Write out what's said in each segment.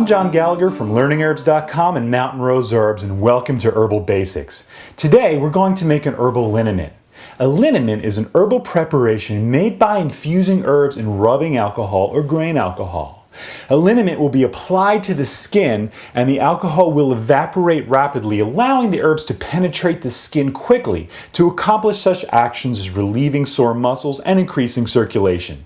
I'm John Gallagher from LearningHerbs.com and Mountain Rose Herbs, and welcome to Herbal Basics. Today we're going to make an herbal liniment. A liniment is an herbal preparation made by infusing herbs in rubbing alcohol or grain alcohol. A liniment will be applied to the skin and the alcohol will evaporate rapidly, allowing the herbs to penetrate the skin quickly to accomplish such actions as relieving sore muscles and increasing circulation.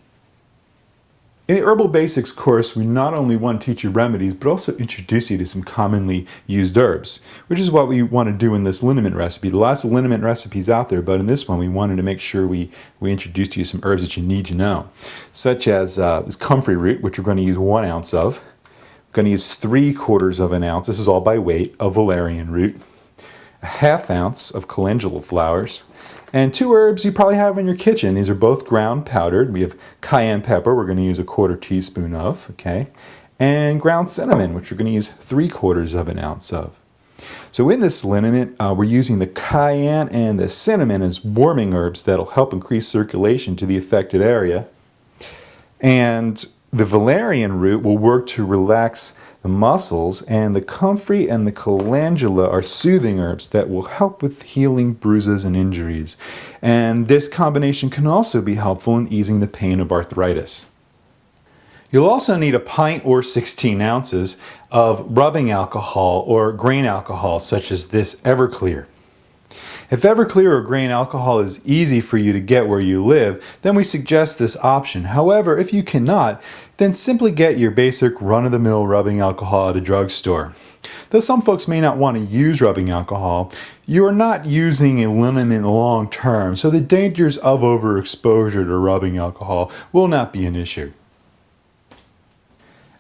In the Herbal Basics course, we not only want to teach you remedies, but also introduce you to some commonly used herbs, which is what we want to do in this liniment recipe. Lots of liniment recipes out there, but in this one we wanted to make sure we introduced you some herbs that you need to know, such as this comfrey root, which we're going to use 1 ounce of. We're going to use 3/4 of an ounce, this is all by weight, of valerian root, a 1/2 ounce of calendula flowers, and 2 herbs you probably have in your kitchen. These are both ground powdered. We have cayenne pepper, we're going to use 1/4 teaspoon of, okay? And ground cinnamon, which we're going to use 3/4 of an ounce of. So in this liniment, we're using the cayenne and the cinnamon as warming herbs that'll help increase circulation to the affected area. And the valerian root will work to relax the muscles, and the comfrey and the calendula are soothing herbs that will help with healing bruises and injuries. And this combination can also be helpful in easing the pain of arthritis. You'll also need a pint or 16 ounces of rubbing alcohol or grain alcohol, such as this Everclear. If Everclear or grain alcohol is easy for you to get where you live, then we suggest this option. However, if you cannot, then simply get your basic run-of-the-mill rubbing alcohol at a drugstore. Though some folks may not want to use rubbing alcohol, you are not using a liniment long term, so the dangers of overexposure to rubbing alcohol will not be an issue.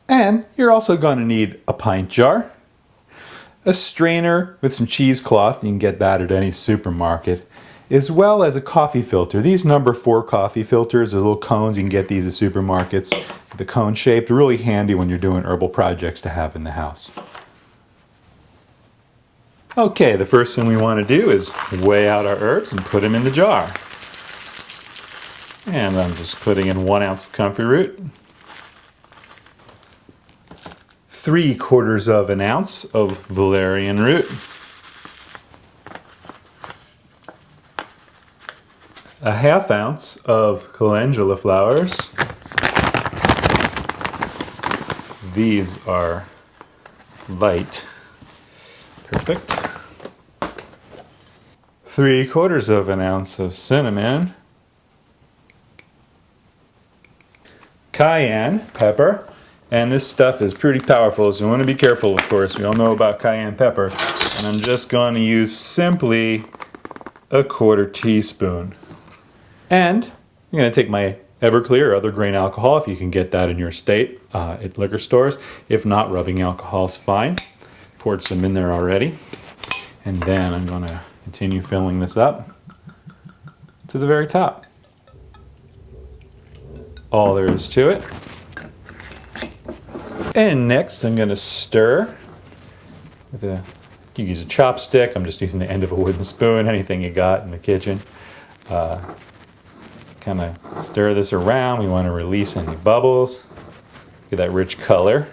And you're also going to need a pint jar, a strainer with some cheesecloth, you can get that at any supermarket, as well as a coffee filter. These number 4 coffee filters are little cones, you can get these at supermarkets. The cone shaped, really handy when you're doing herbal projects to have in the house. Okay, the first thing we want to do is weigh out our herbs and put them in the jar. And I'm just putting in 1 ounce of comfrey root, 3/4 of an ounce of valerian root, a 1/2 ounce of calendula flowers. These are light. Perfect. 3/4 of an ounce of cinnamon, cayenne pepper. And this stuff is pretty powerful, so you want to be careful, of course. We all know about cayenne pepper. And I'm just going to use simply 1/4 teaspoon. And I'm going to take my Everclear or other grain alcohol, if you can get that in your state at liquor stores. If not, rubbing alcohol is fine. Poured some in there already. And then I'm going to continue filling this up to the very top. All there is to it. And next I'm going to stir with you can use a chopstick. I'm just using the end of a wooden spoon, anything you got in the kitchen. Kind of stir this around. We want to release any bubbles. Get that rich color.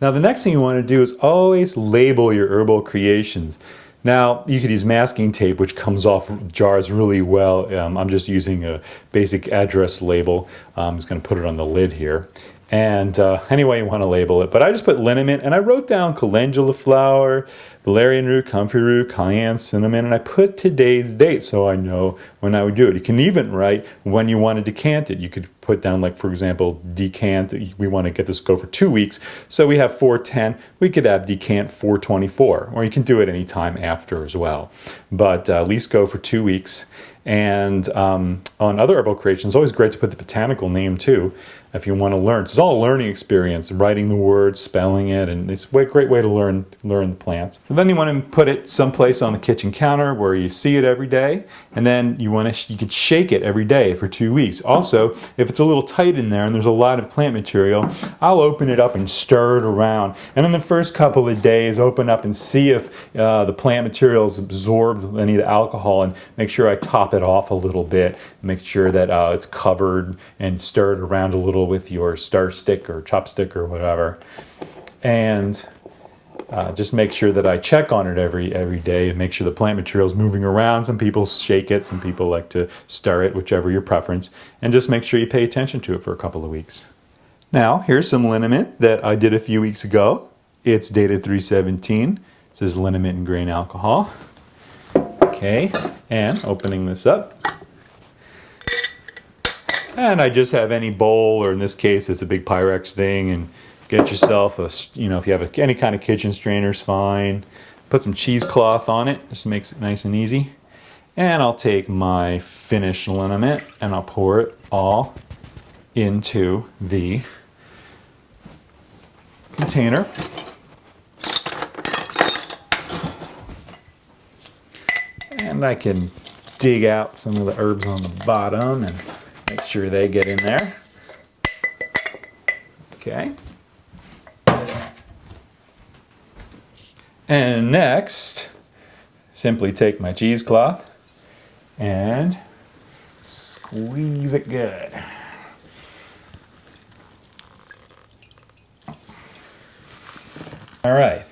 Now the next thing you want to do is always label your herbal creations. Now you could use masking tape, which comes off jars really well. I'm just using a basic address label. I'm just going to put it on the lid here. And anyway you want to label it. But I just put liniment, and I wrote down calendula flower, valerian root, comfrey root, cayenne, cinnamon, and I put today's date so I know when I would do it. You can even write when you want to decant it. You could put down, like, for example, decant. We want to get this go for 2 weeks. So we have 4/10. We could have decant 4/24. Or you can do it any time after as well. But at least go for 2 weeks. And on other herbal creations, it's always great to put the botanical name too, if you want to learn. So it's all a learning experience, writing the words, spelling it, and it's a great way to learn the plants. So then you want to put it someplace on the kitchen counter where you see it every day, and then you could shake it every day for 2 weeks. Also, if it's it's a little tight in there and there's a lot of plant material, I'll open it up and stir it around. And in the first couple of days, open up and see if the plant material's absorbed any of the alcohol, and make sure I top it off a little bit. Make sure that it's covered, and stir it around a little with your stir stick or chopstick or whatever. And just make sure that I check on it every day and make sure the plant material is moving around. Some people shake it, some people like to stir it, whichever your preference. And just make sure you pay attention to it for a couple of weeks. Now, here's some liniment that I did a few weeks ago. It's dated 3/17. It says liniment and grain alcohol. Okay, and opening this up. And I just have any bowl, or in this case, it's a big Pyrex thing, and get yourself a, if you have any kind of kitchen strainer is fine. Put some cheesecloth on it, just makes it nice and easy. And I'll take my finished liniment and I'll pour it all into the container. And I can dig out some of the herbs on the bottom and make sure they get in there. Okay. And next, simply take my cheesecloth and squeeze it good. All right.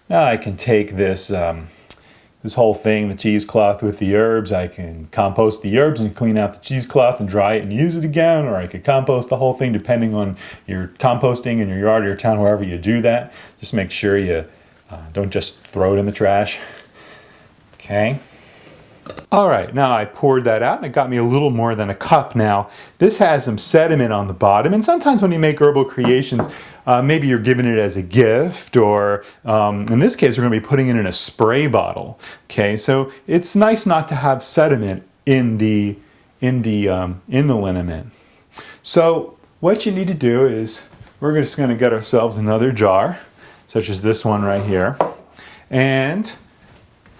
Now I can take this this whole thing, the cheesecloth with the herbs. I can compost the herbs and clean out the cheesecloth and dry it and use it again, or I could compost the whole thing depending on your composting in your yard or your town, wherever you do that. Just make sure you don't just throw it in the trash. Okay. All right, now I poured that out and it got me a little more than a cup now. This has some sediment on the bottom, and sometimes when you make herbal creations, maybe you're giving it as a gift, or in this case, we're going to be putting it in a spray bottle. Okay, so it's nice not to have sediment in the liniment. So what you need to do is we're just going to get ourselves another jar, such as this one right here, and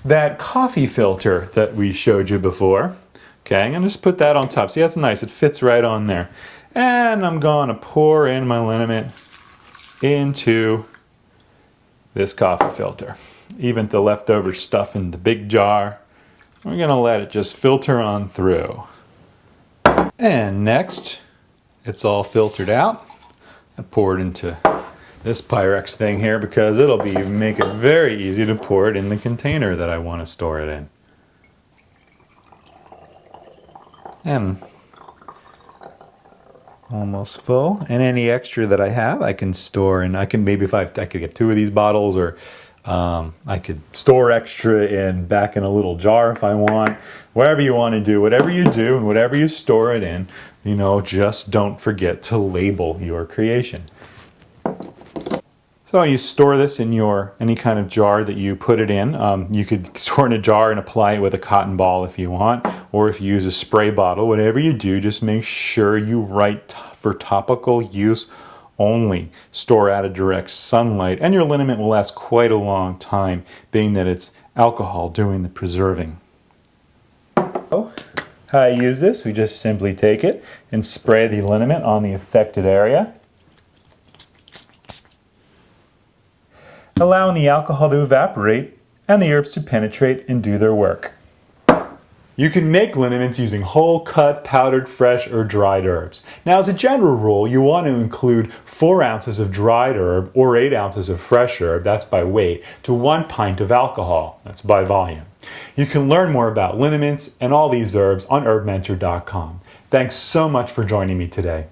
that coffee filter that we showed you before. Okay, I'm going to just put that on top. See, that's nice. It fits right on there. And I'm going to pour in my liniment into this coffee filter. Even the leftover stuff in the big jar, we're going to let it just filter on through. And next, it's all filtered out. I pour it into this Pyrex thing here because it'll make it very easy to pour it in the container that I want to store it in. And almost full. And any extra that I have, I can store, and I can maybe I could get 2 of these bottles, or I could store extra back in a little jar if I want. Whatever you want to do, whatever you do, and whatever you store it in, just don't forget to label your creation. So you store this in any kind of jar that you put it in. You could store in a jar and apply it with a cotton ball if you want, or if you use a spray bottle. Whatever you do, just make sure you write for topical use only. Store out of direct sunlight, and your liniment will last quite a long time, being that it's alcohol doing the preserving. So, how I use this, we just simply take it and spray the liniment on the affected area, allowing the alcohol to evaporate and the herbs to penetrate and do their work. You can make liniments using whole cut, powdered, fresh, or dried herbs. Now, as a general rule, you want to include 4 ounces of dried herb or 8 ounces of fresh herb, that's by weight, to 1 pint of alcohol, that's by volume. You can learn more about liniments and all these herbs on herbmentor.com. Thanks so much for joining me today.